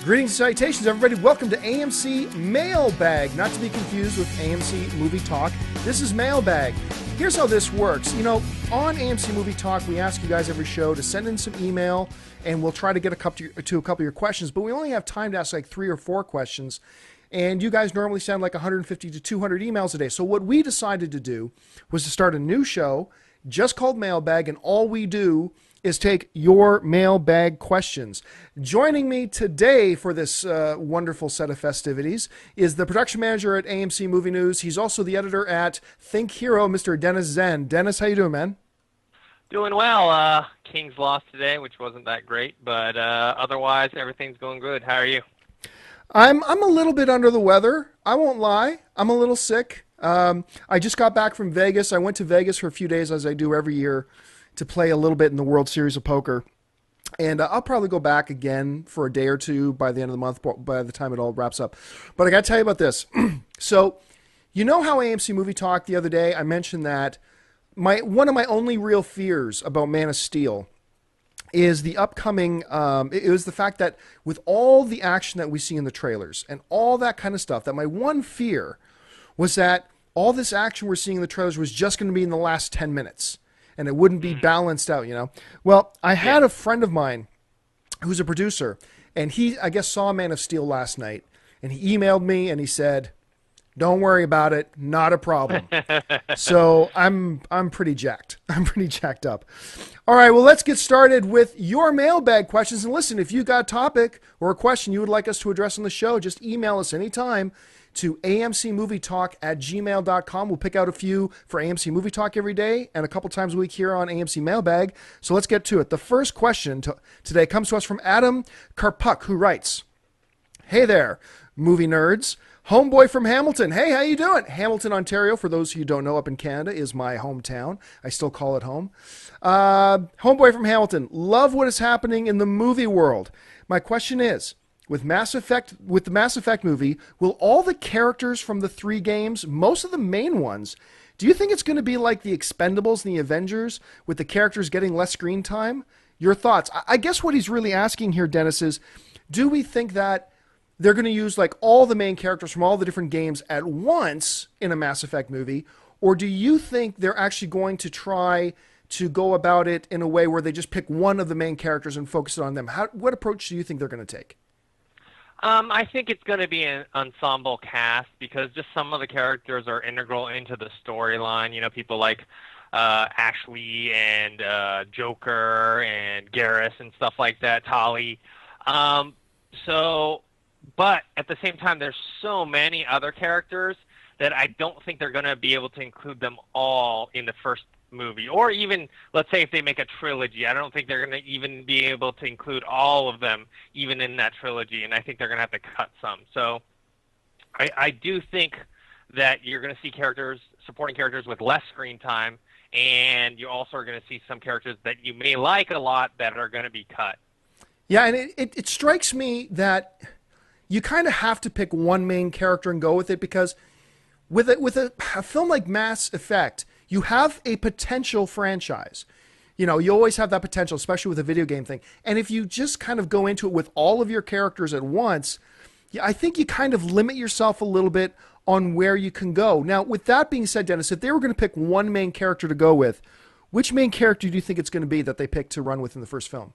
Greetings and salutations, everybody. Welcome to AMC Mailbag, not to be confused with AMC Movie Talk. This is Mailbag. Here's how this works. You know, on AMC Movie Talk, we ask you guys every show to send in some email, and we'll try to get to a couple of your questions, but we only have time to ask like 3 or 4 questions, and you guys normally send like 150 to 200 emails a day. So what we decided to do was to start a new show just called Mailbag, and all we do is take your mailbag questions. Joining me today for this wonderful set of festivities is the production manager at AMC Movie News. He's also the editor at Think Hero, Mr. Dennis Zen. Dennis, how you doing, man? Doing well. Kings lost today, which wasn't that great, but otherwise everything's going good. How are you? I'm a little bit under the weather. I won't lie. I'm a little sick. I just got back from Vegas. I went to Vegas for a few days, as I do every year, to play a little bit in the World Series of Poker. And I'll probably go back again for a day or two by the end of the month, by the time it all wraps up. But I got to tell you about this. So, you know how AMC Movie Talk the other day, I mentioned that one of my only real fears about Man of Steel is the upcoming, it was the fact that with all the action that we see in the trailers and all that kind of stuff, that my one fear was that all this action we're seeing in the trailers was just going to be in the last 10 minutes. And it wouldn't be balanced out, you know. Well, I had a friend of mine who's a producer, and he, I guess, saw Man of Steel last night, and he emailed me, and he said, "Don't worry about it, not a problem." So I'm pretty jacked. I'm pretty jacked up. All right, well, let's get started with your mailbag questions. And listen, if you got a topic or a question you would like us to address on the show, just email us anytime to amcmovietalk@gmail.com. We'll pick out a few for AMC Movie Talk every day and a couple times a week here on AMC Mailbag. So let's get to it. The first question today comes to us from Adam Karpuk, who writes, "Hey there, movie nerds. Homeboy from Hamilton. Hey, how you doing? Hamilton, Ontario, for those of you who don't know, up in Canada, is my hometown. I still call it home. Homeboy from Hamilton. Love what is happening in the movie world. My question is, with the Mass Effect movie, will all the characters from the 3 games, most of the main ones, do you think it's going to be like the Expendables and the Avengers, with the characters getting less screen time? Your thoughts?" I guess what he's really asking here, Dennis, is do we think that they're going to use like all the main characters from all the different games at once in a Mass Effect movie, or do you think they're actually going to try to go about it in a way where they just pick one of the main characters and focus it on them? What approach do you think they're going to take? I think it's going to be an ensemble cast because just some of the characters are integral into the storyline. You know, people like Ashley and Joker and Garrus and stuff like that, Tali. But at the same time, there's so many other characters that I don't think they're going to be able to include them all in the first movie. Or even, let's say if they make a trilogy, I don't think they're going to even be able to include all of them even in that trilogy, and I think they're going to have to cut some. So I do think that you're going to see supporting characters with less screen time, and you also are going to see some characters that you may like a lot that are going to be cut. Yeah, and it strikes me that you kind of have to pick one main character and go with it, because with a film like Mass Effect, you have a potential franchise. You know, you always have that potential, especially with a video game thing. And if you just kind of go into it with all of your characters at once, I think you kind of limit yourself a little bit on where you can go. Now, with that being said, Dennis, if they were going to pick one main character to go with, which main character do you think it's going to be that they pick to run with in the first film?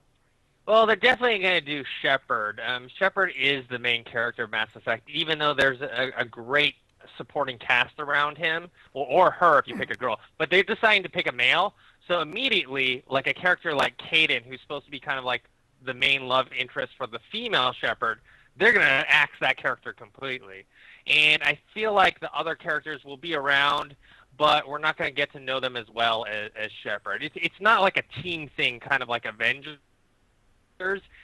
Well, they're definitely going to do Shepard. Shepard is the main character of Mass Effect, even though there's a great supporting cast around him, or her if you pick a girl. But they're deciding to pick a male, so immediately, like a character like Caden, who's supposed to be kind of like the main love interest for the female Shepard, they're going to axe that character completely. And I feel like the other characters will be around, but we're not going to get to know them as well as Shepard. It's not like a team thing, kind of like Avengers.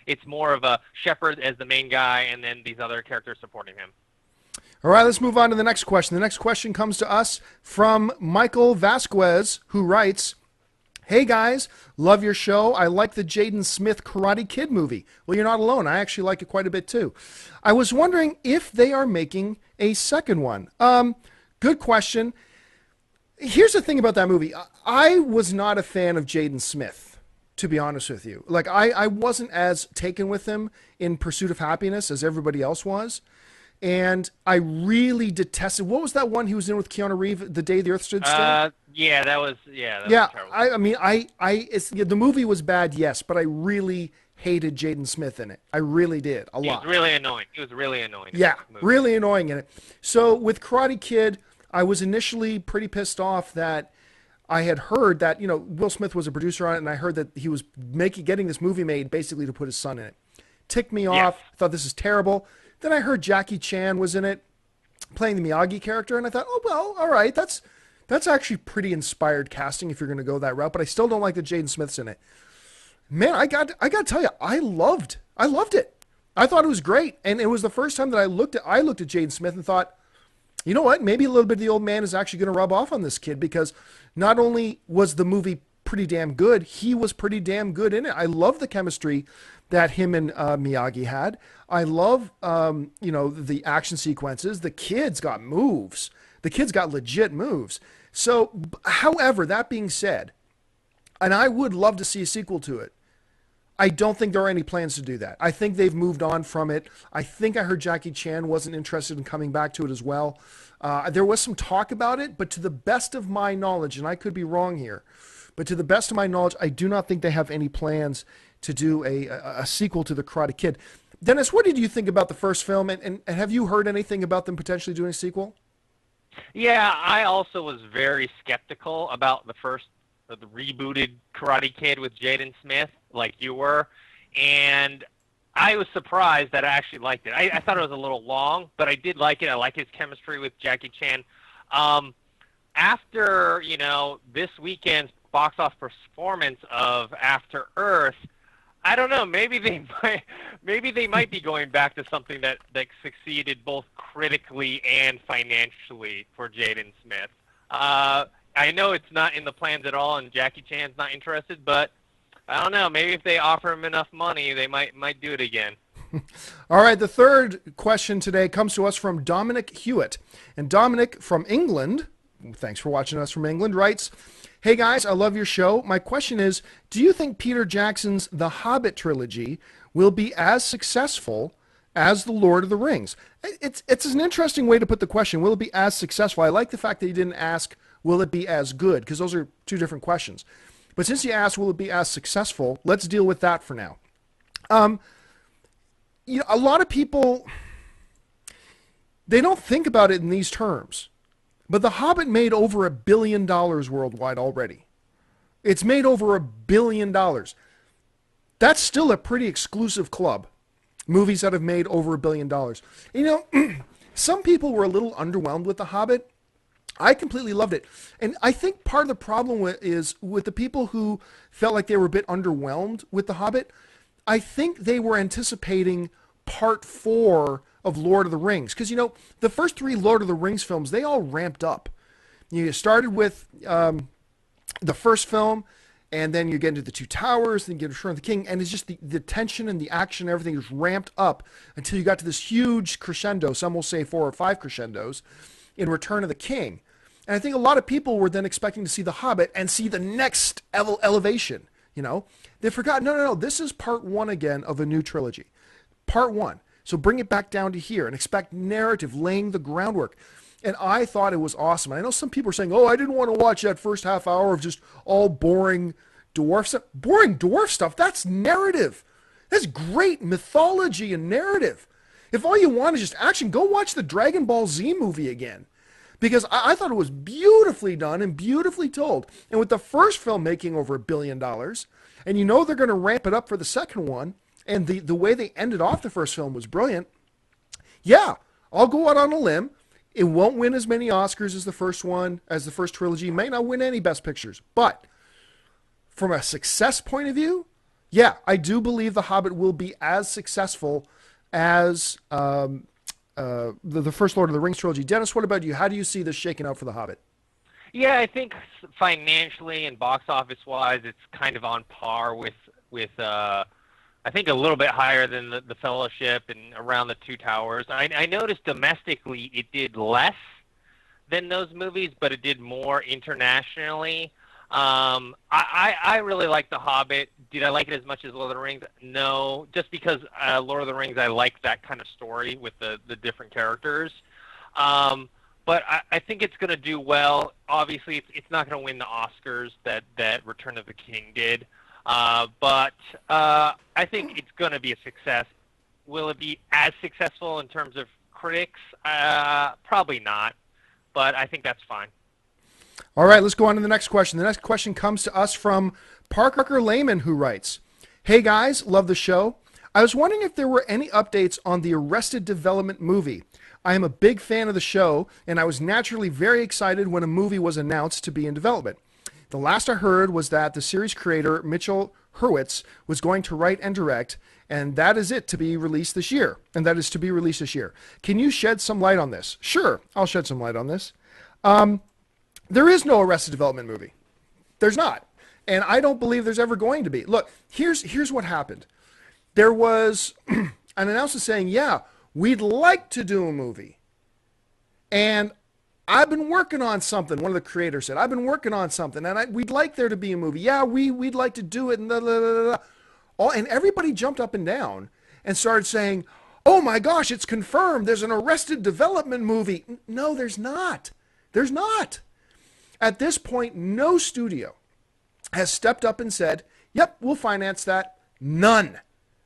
It's more of a Shepard as the main guy, and then these other characters supporting him. All right, let's move on to the next question. The next question comes to us from Michael Vasquez, who writes, "Hey guys, love your show. I like the Jaden Smith Karate Kid movie." Well, you're not alone. I actually like it quite a bit too. I was wondering if they are making a second one. Good question. Here's the thing about that movie. I was not a fan of Jaden Smith. to be honest with you. Like I wasn't as taken with him in Pursuit of Happiness as everybody else was. And I really detested, what was that one he was in with Keanu Reeves, The Day the Earth Stood Still? That was Yeah, a terrible I mean, the movie was bad, yes, but I really hated Jaden Smith in it. I really did, a He was lot. really annoying. He was really annoying in Yeah, that movie. really annoying in it. So with Karate Kid, I was initially pretty pissed off that I had heard that, Will Smith was a producer on it, and I heard that he was getting this movie made basically to put his son in it. Ticked me Yes. off. I thought this is terrible. Then I heard Jackie Chan was in it, playing the Miyagi character, and I thought, oh well, all right, that's actually pretty inspired casting if you're going to go that route. But I still don't like that Jaden Smith's in it. Man, I got to tell you, I loved it. I thought it was great, and it was the first time that I looked at Jaden Smith and thought, you know what? Maybe a little bit of the old man is actually going to rub off on this kid, because not only was the movie pretty damn good, he was pretty damn good in it. I love the chemistry that him and Miyagi had. I love, the action sequences. The kids got moves. The kids got legit moves. So, however, that being said, and I would love to see a sequel to it, I don't think there are any plans to do that. I think they've moved on from it. I think I heard Jackie Chan wasn't interested in coming back to it as well. There was some talk about it, but to the best of my knowledge, and I could be wrong here, but to the best of my knowledge, I do not think they have any plans to do a sequel to The Karate Kid. Dennis, what did you think about the first film, and have you heard anything about them potentially doing a sequel? Yeah, I also was very skeptical about the rebooted Karate Kid with Jaden Smith, like you were, and I was surprised that I actually liked it. I thought it was a little long, but I did like it. I like his chemistry with Jackie Chan. After this weekend's box office performance of After Earth, I don't know. Maybe they might be going back to something that succeeded both critically and financially for Jaden Smith. I know it's not in the plans at all, and Jackie Chan's not interested, but I don't know. Maybe if they offer him enough money, they might do it again. All right, the third question today comes to us from Dominic Hewitt. And Dominic from England, thanks for watching us from England, writes, "Hey guys, I love your show. My question is, do you think Peter Jackson's The Hobbit Trilogy will be as successful as The Lord of the Rings?" It's an interesting way to put the question. Will it be as successful? I like the fact that he didn't ask, will it be as good? Because those are two different questions. But since he asked, will it be as successful, let's deal with that for now. A lot of people, they don't think about it in these terms. But The Hobbit made over $1 billion worldwide already. It's made over $1 billion. That's still a pretty exclusive club. Movies that have made over $1 billion. Some people were a little underwhelmed with The Hobbit. I completely loved it. And I think part of the problem is with the people who felt like they were a bit underwhelmed with The Hobbit, I think they were anticipating part 4 of Lord of the Rings. Because, the first 3 Lord of the Rings films, they all ramped up. You started with the first film, and then you get into the Two Towers, then you get to Return of the King, and it's just the tension and the action, everything is ramped up until you got to this huge crescendo. Some will say 4 or 5 crescendos in Return of the King. And I think a lot of people were then expecting to see The Hobbit and see the next elevation. They forgot, no, this is part 1 again of a new trilogy. Part 1. So bring it back down to here and expect narrative, laying the groundwork. And I thought it was awesome. I know some people are saying, oh, I didn't want to watch that first half hour of just all boring dwarf stuff. Boring dwarf stuff, that's narrative. That's great mythology and narrative. If all you want is just action, go watch the Dragon Ball Z movie again. Because I thought it was beautifully done and beautifully told. And with the first film making over $1 billion, and they're going to ramp it up for the second one, and the way they ended off the first film was brilliant, yeah, I'll go out on a limb. It won't win as many Oscars as the first one, as the first trilogy. It may not win any Best Pictures. But from a success point of view, yeah, I do believe The Hobbit will be as successful as the first Lord of the Rings trilogy. Dennis, what about you? How do you see this shaking out for The Hobbit? Yeah, I think financially and box office wise, it's kind of on par with I think a little bit higher than the Fellowship and around the Two Towers. I noticed domestically it did less than those movies, but it did more internationally. I really like The Hobbit. Did I like it as much as Lord of the Rings? No, just because Lord of the Rings, I like that kind of story with the different characters. But I think it's going to do well. Obviously, it's not going to win the Oscars that Return of the King did. But I think it's going to be a success. Will it be as successful in terms of critics? Probably not. But I think that's fine. All right, let's go on to the next question. The next question comes to us from Parker Lehman, who writes, "Hey guys, love the show. I was wondering if there were any updates on the Arrested Development movie. I am a big fan of the show, and I was naturally very excited when a movie was announced to be in development. The last I heard was that the series creator, Mitchell Hurwitz, was going to write and direct, and that is to be released this year. Can you shed some light on this?" Sure, I'll shed some light on this. There is no Arrested Development movie. There's not. And I don't believe there's ever going to be. Look, here's what happened. There was an announcement saying, yeah, we'd like to do a movie. And I've been working on something. One of the creators said, I've been working on something, and we'd like there to be a movie. Yeah, we'd like to do it. And, and everybody jumped up and down and started saying, oh my gosh, it's confirmed. There's an Arrested Development movie. No, there's not. There's not. At this point, no studio has stepped up and said, yep, we'll finance that. None.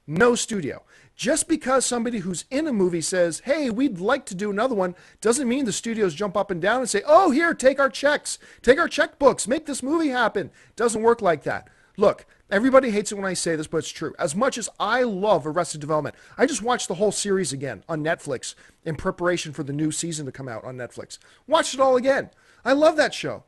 No studio. Just because somebody who's in a movie says, hey, we'd like to do another one, doesn't mean the studios jump up and down and say, oh, here, take our checks, take our checkbooks, make this movie happen. Doesn't work like that. Look, everybody hates it when I say this, but it's true. As much as I love Arrested Development, I just watched the whole series again on Netflix in preparation for the new season to come out on Netflix. Watched it all again. I love that show.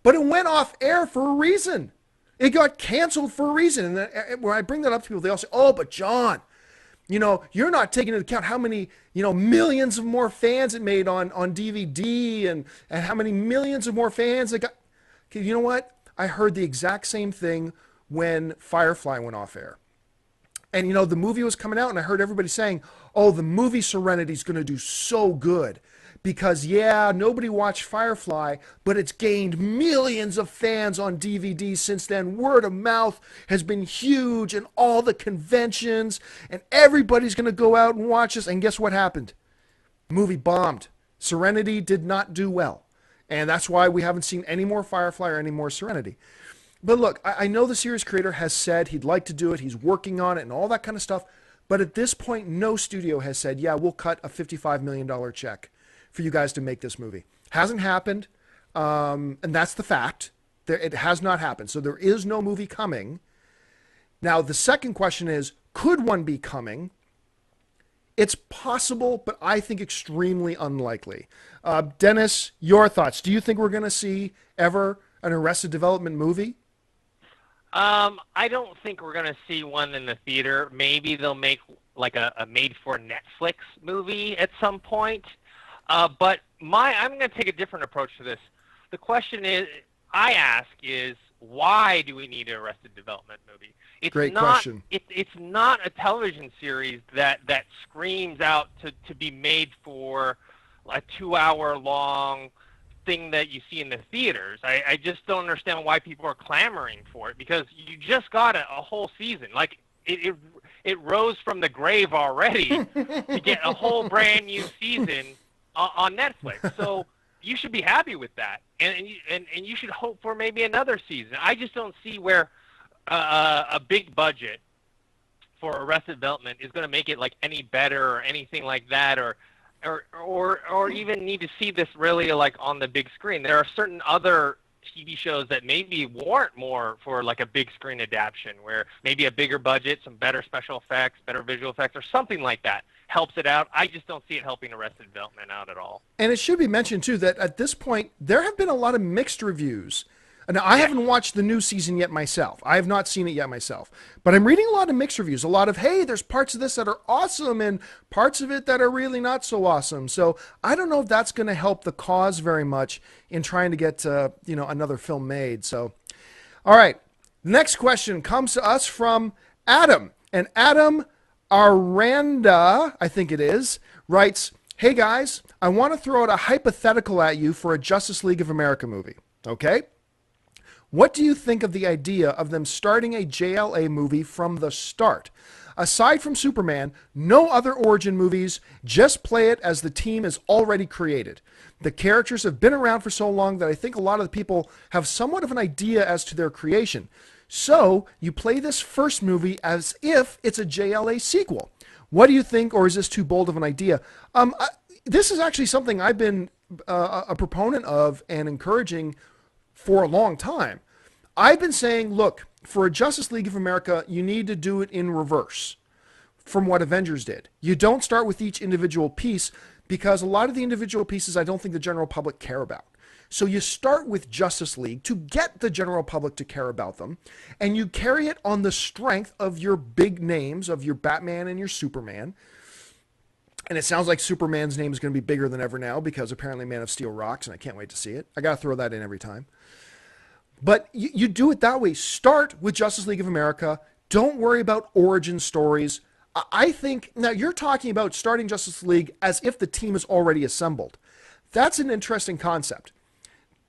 But it went off air for a reason. It got canceled for a reason. And when I bring that up to people, they all say, oh, but John, you're not taking into account how many, millions of more fans it made on DVD and how many millions of more fans it got. Okay, you know what? I heard the exact same thing when Firefly went off air. And, the movie was coming out, and I heard everybody saying, oh, the movie Serenity is going to do so good. Because, yeah, nobody watched Firefly, but it's gained millions of fans on DVD since then. Word of mouth has been huge, and all the conventions, and everybody's going to go out and watch this. And guess what happened? The movie bombed. Serenity did not do well. And that's why we haven't seen any more Firefly or any more Serenity. But look, I know the series creator has said he'd like to do it, he's working on it, and all that kind of stuff. But at this point, no studio has said, yeah, we'll cut a $55 million check for you guys to make this movie. Hasn't happened, and that's the fact. It has not happened. So there is no movie coming. Now, the second question is, could one be coming? It's possible, but I think extremely unlikely. Dennis, your thoughts. Do you think we're going to see ever an Arrested Development movie? I don't think we're going to see one in the theater. Maybe they'll make like a made-for-Netflix movie at some point. But I'm going to take a different approach to this. The question I ask is, why do we need an Arrested Development movie? Great question. It's not a television series that screams out to be made for a 2-hour-long thing that you see in the theaters. I just don't understand why people are clamoring for it, because you just got a whole season. Like, it rose from the grave already to get a whole brand new season on Netflix. So you should be happy with that, and you should hope for maybe another season. I just don't see where a big budget for Arrested Development is going to make it like any better or anything like that, or even need to see this really like on the big screen. There are certain other TV shows that maybe warrant more for like a big screen adaptation, where maybe a bigger budget, some better special effects, better visual effects, or something like that helps it out. I just don't see it helping Arrested Development out at all. And it should be mentioned, too, that at this point, there have been a lot of mixed reviews. Now, I haven't watched the new season yet myself. I have not seen it yet myself. But I'm reading a lot of mixed reviews. A lot of, hey, there's parts of this that are awesome and parts of it that are really not so awesome. So I don't know if that's going to help the cause very much in trying to get, another film made. So, all right. The next question comes to us from Adam. And Adam Aranda, I think it is, writes, hey guys, I want to throw out a hypothetical at you for a Justice League of America movie. Okay? What do you think of the idea of them starting a JLA movie from the start? Aside from Superman, no other origin movies, just play it as the team is already created. The characters have been around for so long that I think a lot of the people have somewhat of an idea as to their creation. So, you play this first movie as if it's a JLA sequel. What do you think, or is this too bold of an idea? This is actually something I've been a proponent of and encouraging for a long time. I've been saying, look, for a Justice League of America, you need to do it in reverse from what Avengers did. You don't start with each individual piece because a lot of the individual pieces I don't think the general public care about. So you start with Justice League to get the general public to care about them, and you carry it on the strength of your big names, of your Batman and your Superman. And it sounds like Superman's name is going to be bigger than ever now because apparently Man of Steel rocks, and I can't wait to see it. I got to throw that in every time. But you do it that way. Start with Justice League of America. Don't worry about origin stories. I think, now you're talking about starting Justice League as if the team is already assembled. That's an interesting concept.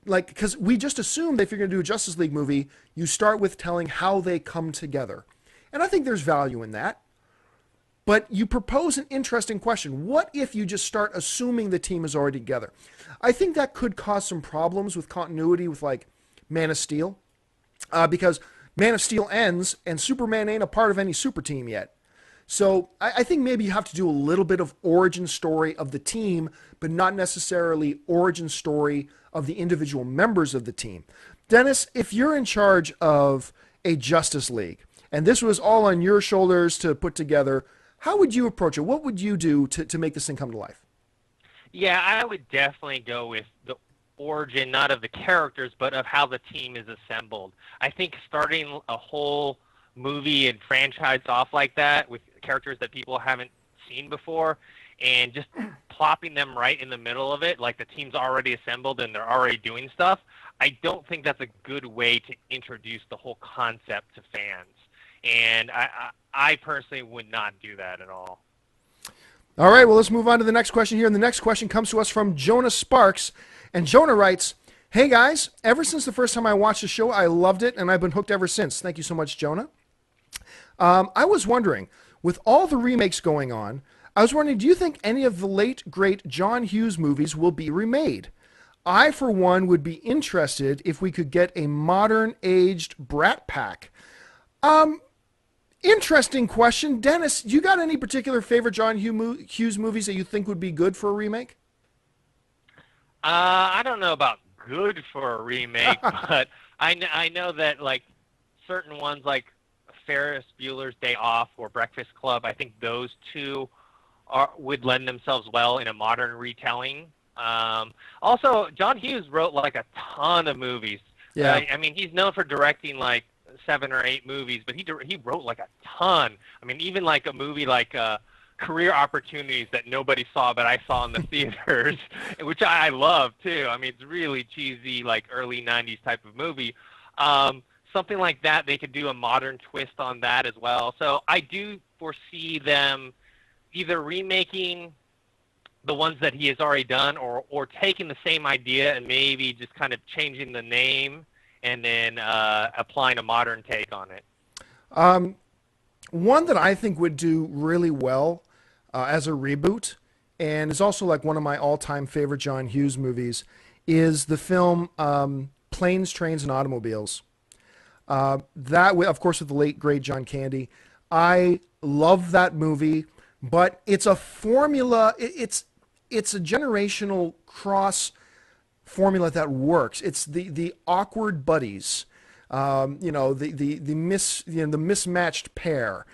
Like, because we just assume that if you're going to do a Justice League movie, you start with telling how they come together. And I think there's value in that. But you propose an interesting question. What if you just start assuming the team is already together? I think that could cause some problems with continuity with, like, Man of Steel. Because Man of Steel ends, and Superman ain't a part of any super team yet. So I think maybe you have to do a little bit of origin story of the team, but not necessarily origin story of the individual members of the team. Dennis, if you're in charge of a Justice League, and this was all on your shoulders to put together, how would you approach it? What would you do to make this thing come to life? Yeah, I would definitely go with the origin, not of the characters, but of how the team is assembled. I think starting a whole movie and franchise off like that with characters that people haven't seen before and just plopping them right in the middle of it, like the team's already assembled and they're already doing stuff, I don't think that's a good way to introduce the whole concept to fans. And I personally would not do that at all. All right, well, let's move on to the next question here. And the next question comes to us from Jonah Sparks. And Jonah writes, "Hey, guys, ever since the first time I watched the show, I loved it, and I've been hooked ever since." Thank you so much, Jonah. I was wondering, with all the remakes going on, I was wondering, do you think any of the late, great John Hughes movies will be remade? I, for one, would be interested if we could get a modern-aged Brat Pack. Interesting question. Dennis, you got any particular favorite John Hughes movies that you think would be good for a remake? I don't know about good for a remake, but I know that, like, certain ones like Ferris Bueller's Day Off or Breakfast Club, I think those two would lend themselves well in a modern retelling. Also, John Hughes wrote like a ton of movies. Yeah. I mean, he's known for directing like 7 or 8 movies, but he wrote like a ton. I mean, even like a movie like Career Opportunities that nobody saw, but I saw in the theaters, which I love too. I mean, it's really cheesy, like early 90s type of movie. Something like that, they could do a modern twist on that as well. So I do foresee them either remaking the ones that he has already done or taking the same idea and maybe just kind of changing the name and then applying a modern take on it. One that I think would do really well as a reboot, and is also like one of my all-time favorite John Hughes movies, is the film Planes, Trains, and Automobiles. That, of course, with the late, great John Candy. I love that movie, but it's a formula. It's a generational cross formula that works. It's the awkward buddies, the mismatched pair,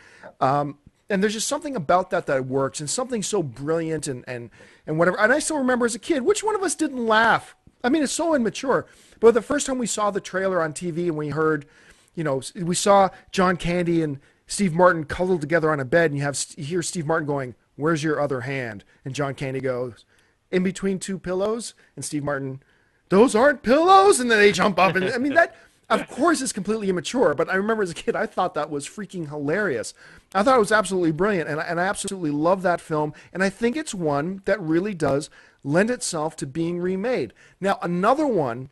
and there's just something about that works, and something so brilliant and whatever. And I still remember as a kid, which one of us didn't laugh? I mean, it's so immature. But the first time we saw the trailer on TV and we heard, we saw John Candy and Steve Martin cuddled together on a bed, and you hear Steve Martin going, "Where's your other hand?" And John Candy goes, "In between two pillows." And Steve Martin, "Those aren't pillows." And then they jump up. And I mean, that, of course, is completely immature. But I remember as a kid, I thought that was freaking hilarious. I thought it was absolutely brilliant. And I absolutely love that film. And I think it's one that really does lend itself to being remade. Now, another one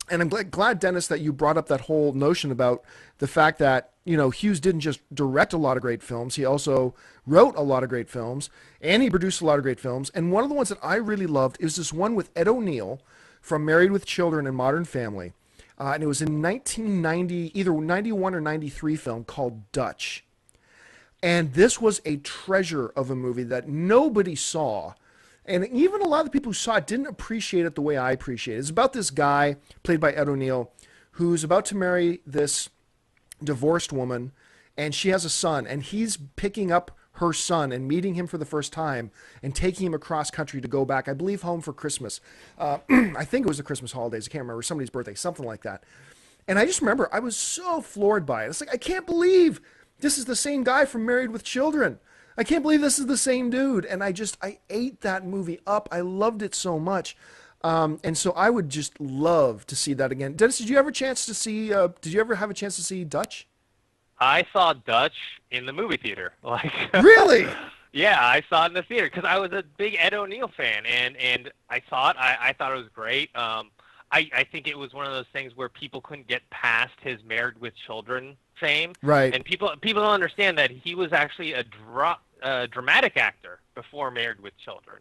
And I'm glad, Dennis, that you brought up that whole notion about the fact that, Hughes didn't just direct a lot of great films. He also wrote a lot of great films, and he produced a lot of great films. And one of the ones that I really loved is this one with Ed O'Neill from Married with Children and Modern Family. And it was in 1990, either 91 or 93 film called Dutch. And this was a treasure of a movie that nobody saw. And even a lot of the people who saw it didn't appreciate it the way I appreciate it. It's about this guy, played by Ed O'Neill, who's about to marry this divorced woman, and she has a son, and he's picking up her son and meeting him for the first time and taking him across country to go back, I believe, home for Christmas. I think it was the Christmas holidays. I can't remember. Somebody's birthday, something like that. And I just remember I was so floored by it. It's like, I can't believe this is the same guy from Married with Children. I can't believe this is the same dude. And I ate that movie up. I loved it so much. And so I would just love to see that again. Dennis, did you ever have a chance to see Dutch? I saw Dutch in the movie theater. Like, really? Yeah, I saw it in the theater because I was a big Ed O'Neill fan, and I saw it. I thought it was great. I think it was one of those things where people couldn't get past his Married with Children fame. Right. And people don't understand that he was actually a dramatic actor before Married with Children.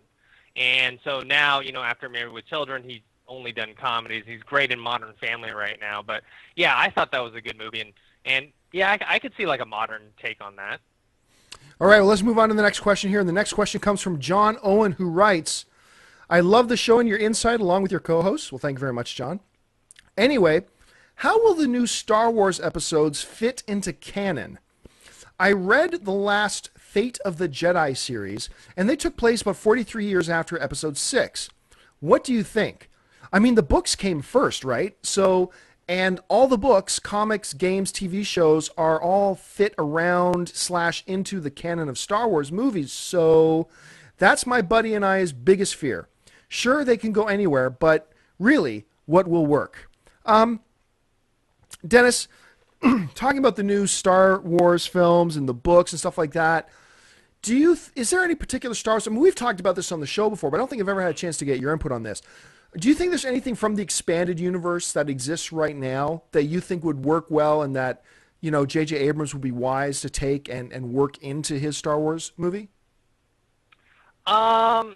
And so now, after Married with Children, he's only done comedies. He's great in Modern Family right now. But, yeah, I thought that was a good movie. And yeah, I could see, like, a modern take on that. All right, well, let's move on to the next question here. And the next question comes from John Owen, who writes, I love the show and your insight along with your co-hosts. Well, thank you very much, John. Anyway, how will the new Star Wars episodes fit into canon? I read the last Fate of the Jedi series, and they took place about 43 years after Episode 6. What do you think? I mean, the books came first, right? And all the books, comics, games, TV shows are all fit around / into the canon of Star Wars movies. So that's my buddy and I's biggest fear. Sure, they can go anywhere, but really, what will work? Dennis, talking about the new Star Wars films and the books and stuff like that, is there any particular Star Wars? I mean, we've talked about this on the show before, but I don't think I've ever had a chance to get your input on this. Do you think there's anything from the expanded universe that exists right now that you think would work well and that, J.J. Abrams would be wise to take and work into his Star Wars movie? I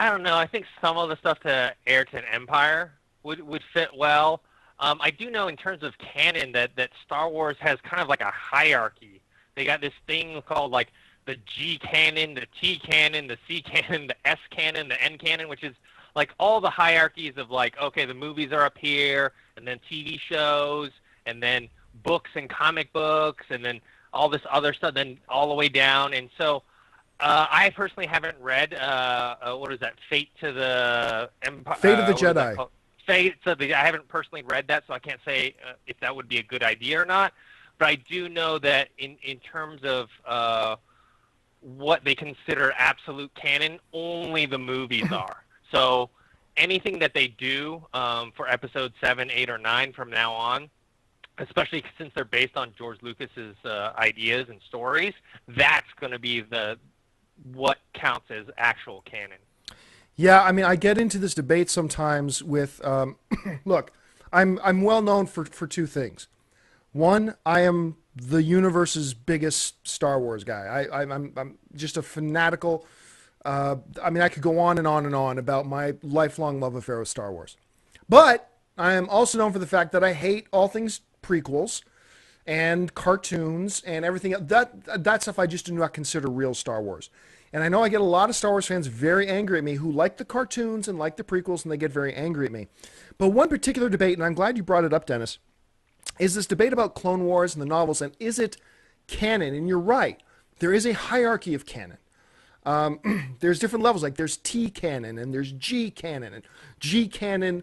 don't know. I think some of the stuff to Heir to an Empire would fit well. I do know in terms of canon that Star Wars has kind of like a hierarchy. They got this thing called like the G canon, the T canon, the C canon, the S canon, the N canon, which is like all the hierarchies of like, okay, the movies are up here, and then TV shows, and then books and comic books, and then all this other stuff, then all the way down. And so I personally haven't read, what is that, Fate to the Empire? Fate of the Jedi. I haven't personally read that, so I can't say if that would be a good idea or not. But I do know that in terms of what they consider absolute canon, only the movies are. So anything that they do for episode 7, 8, or 9 from now on, especially since they're based on George Lucas's ideas and stories, that's going to be what counts as actual canon. Yeah, I mean, I get into this debate sometimes with, look, I'm well known for two things. One, I am the universe's biggest Star Wars guy. I'm just a fanatical. I mean, I could go on and on and on about my lifelong love affair with Star Wars. But I am also known for the fact that I hate all things prequels and cartoons and everything. That stuff I just do not consider real Star Wars. And I know I get a lot of Star Wars fans very angry at me who like the cartoons and like the prequels, and they get very angry at me. But one particular debate, and I'm glad you brought it up, Dennis, is this debate about Clone Wars and the novels, and is it canon? And you're right. There is a hierarchy of canon. There's different levels. Like there's T canon and there's G canon. And G canon,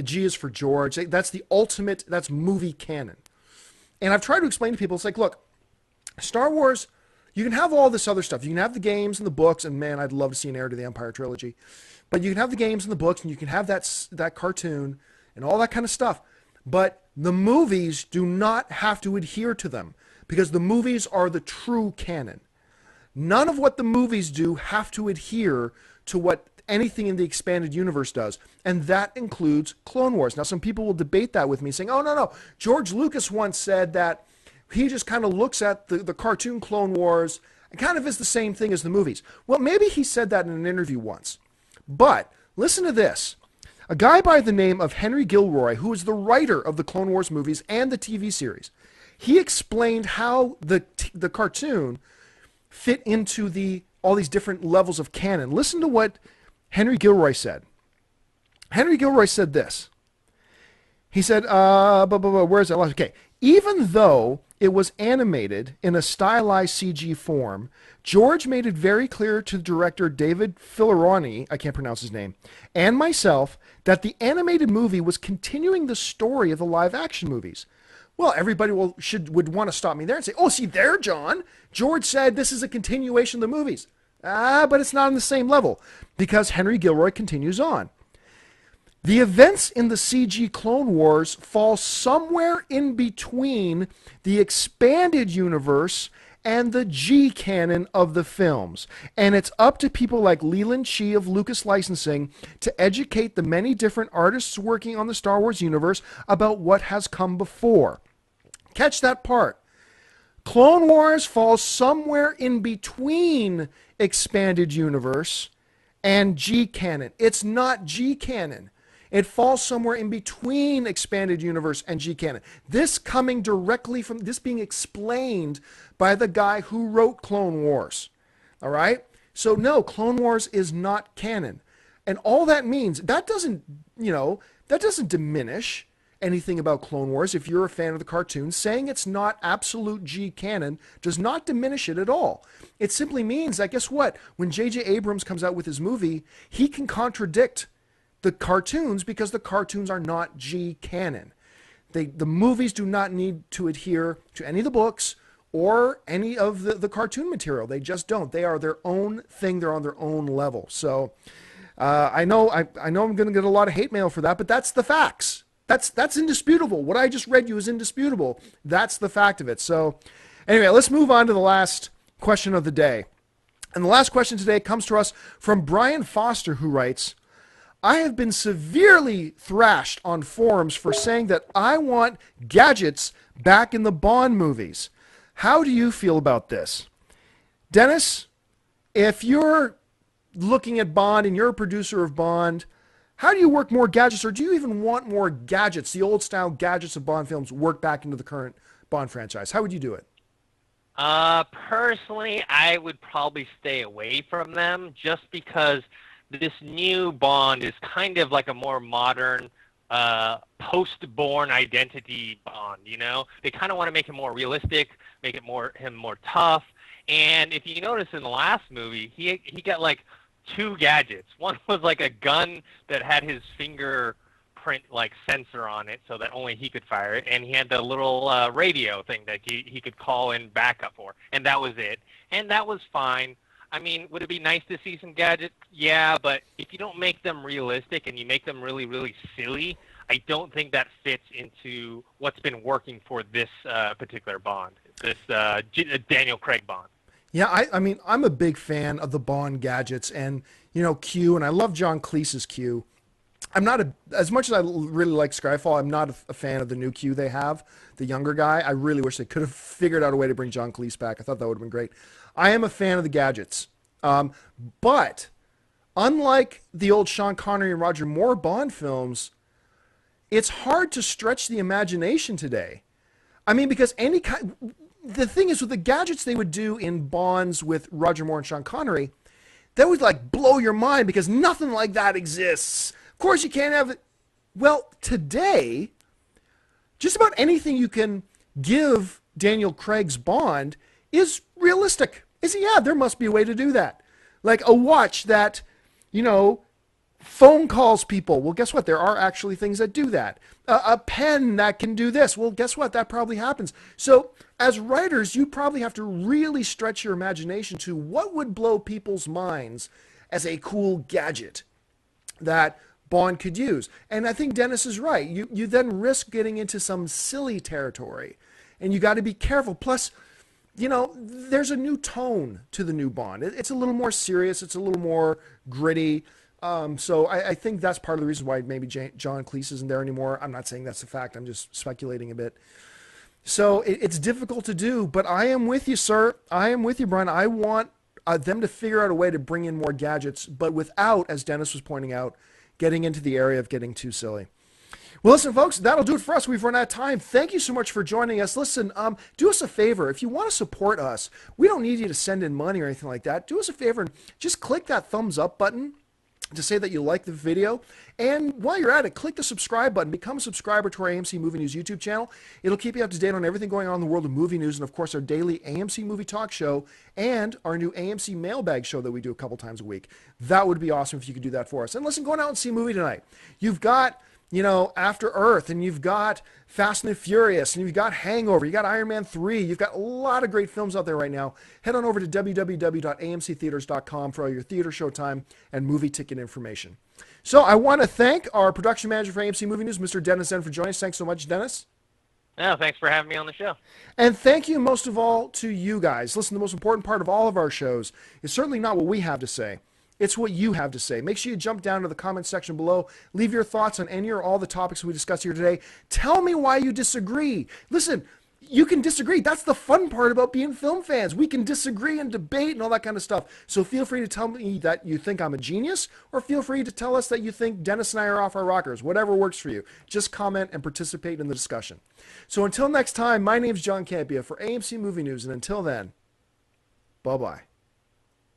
G is for George. That's the ultimate, that's movie canon. And I've tried to explain to people, it's like, look, Star Wars, you can have all this other stuff. You can have the games and the books, and man, I'd love to see an Heir to the Empire trilogy. But you can have the games and the books, and you can have that cartoon and all that kind of stuff. But the movies do not have to adhere to them because the movies are the true canon. None of what the movies do have to adhere to what anything in the expanded universe does. And that includes Clone Wars. Now, some people will debate that with me, saying, oh, no. George Lucas once said that he just kind of looks at the cartoon Clone Wars and kind of is the same thing as the movies. Well, maybe he said that in an interview once. But listen to this. A guy by the name of Henry Gilroy, who is the writer of the Clone Wars movies and the TV series, he explained how the cartoon fit into all these different levels of canon. Listen to what Henry Gilroy said. Henry Gilroy said this. He said, where is it? Okay. Even though it was animated in a stylized CG form, George made it very clear to director David Filoroni, I can't pronounce his name, and myself, that the animated movie was continuing the story of the live-action movies. Well, everybody would want to stop me there and say, oh, see there, John, George said this is a continuation of the movies. But it's not on the same level, because Henry Gilroy continues on. The events in the CG Clone Wars fall somewhere in between the expanded universe and the G canon of the films. And it's up to people like Leland Chee of Lucas Licensing to educate the many different artists working on the Star Wars universe about what has come before. Catch that part. Clone Wars falls somewhere in between expanded universe and G canon. It's not G canon. It falls somewhere in between expanded universe and G canon. This coming directly from this being explained by the guy who wrote Clone Wars. All right? So no, Clone Wars is not canon. And all that means, that doesn't diminish anything about Clone Wars. If you're a fan of the cartoon, saying it's not absolute G canon does not diminish it at all. It simply means that, guess what? When J.J. Abrams comes out with his movie, he can contradict the cartoons because the cartoons are not G canon. The movies do not need to adhere to any of the books or any of the cartoon material. They just don't. They are their own thing. They're on their own level. So I know I'm going to get a lot of hate mail for that, but that's the facts. That's indisputable. What I just read you is indisputable. That's the fact of it. So anyway, let's move on to the last question of the day. And the last question today comes to us from Brian Foster, who writes, I have been severely thrashed on forums for saying that I want gadgets back in the Bond movies. How do you feel about this? Dennis, if you're looking at Bond and you're a producer of Bond, how do you work more gadgets, or do you even want more gadgets, the old style gadgets of Bond films, work back into the current Bond franchise? How would you do it? Personally, I would probably stay away from them just because this new Bond is kind of like a more modern, post-born identity Bond, you know? They kind of want to make him more realistic, make him more tough. And if you notice in the last movie, he got like 2 gadgets. One was like a gun that had his fingerprint like sensor on it so that only he could fire it, and he had the little radio thing that he could call in backup for, and that was it. And that was fine. I mean, would it be nice to see some gadgets? Yeah, but if you don't make them realistic and you make them really, really silly, I don't think that fits into what's been working for this particular Bond, this Daniel Craig Bond. Yeah, I mean, I'm a big fan of the Bond gadgets and, Q, and I love John Cleese's Q. I'm not as much as I really like Skyfall, I'm not a fan of the new Q they have, the younger guy. I really wish they could have figured out a way to bring John Cleese back. I thought that would have been great. I am a fan of the gadgets. But unlike the old Sean Connery and Roger Moore Bond films, it's hard to stretch the imagination today. I mean, because the thing is with the gadgets they would do in Bonds with Roger Moore and Sean Connery, that would like blow your mind because nothing like that exists. Of course you can't have it. Well, today, just about anything you can give Daniel Craig's Bond is realistic. Yeah, there must be a way to do that. Like a watch that, phone calls people. Well, guess what? There are actually things that do that. A pen that can do this. Well, guess what? That probably happens. So as writers, you probably have to really stretch your imagination to what would blow people's minds as a cool gadget that Bond could use. And I think Dennis is right. You then risk getting into some silly territory. And you got to be careful. Plus, there's a new tone to the new Bond. It's a little more serious. It's a little more gritty. So I think that's part of the reason why maybe John Cleese isn't there anymore. I'm not saying that's a fact. I'm just speculating a bit. So it's difficult to do, but I am with you, sir. I am with you, Brian. I want them to figure out a way to bring in more gadgets, but without, as Dennis was pointing out, getting into the area of getting too silly. Well, listen, folks, that'll do it for us. We've run out of time. Thank you so much for joining us. Listen, do us a favor. If you want to support us, we don't need you to send in money or anything like that. Do us a favor and just click that thumbs up button to say that you like the video. And while you're at it, click the subscribe button. Become a subscriber to our AMC Movie News YouTube channel. It'll keep you up to date on everything going on in the world of movie news, and of course our daily AMC Movie Talk Show and our new AMC Mailbag Show that we do a couple times a week. That would be awesome if you could do that for us. And listen, going out and see a movie tonight. You've got, After Earth, and you've got Fast and the Furious, and you've got Hangover, you got Iron Man 3, you've got a lot of great films out there right now. Head on over to www.amctheaters.com for all your theater, showtime, and movie ticket information. So I want to thank our production manager for AMC Movie News, Mr. Dennis Zen, for joining us. Thanks so much, Dennis. No, thanks for having me on the show. And thank you most of all to you guys. Listen, the most important part of all of our shows is certainly not what we have to say. It's what you have to say. Make sure you jump down to the comment section below. Leave your thoughts on any or all the topics we discussed here today. Tell me why you disagree. Listen, you can disagree. That's the fun part about being film fans. We can disagree and debate and all that kind of stuff. So feel free to tell me that you think I'm a genius, or feel free to tell us that you think Dennis and I are off our rockers. Whatever works for you. Just comment and participate in the discussion. So until next time, my name's John Campia for AMC Movie News, and until then, bye-bye.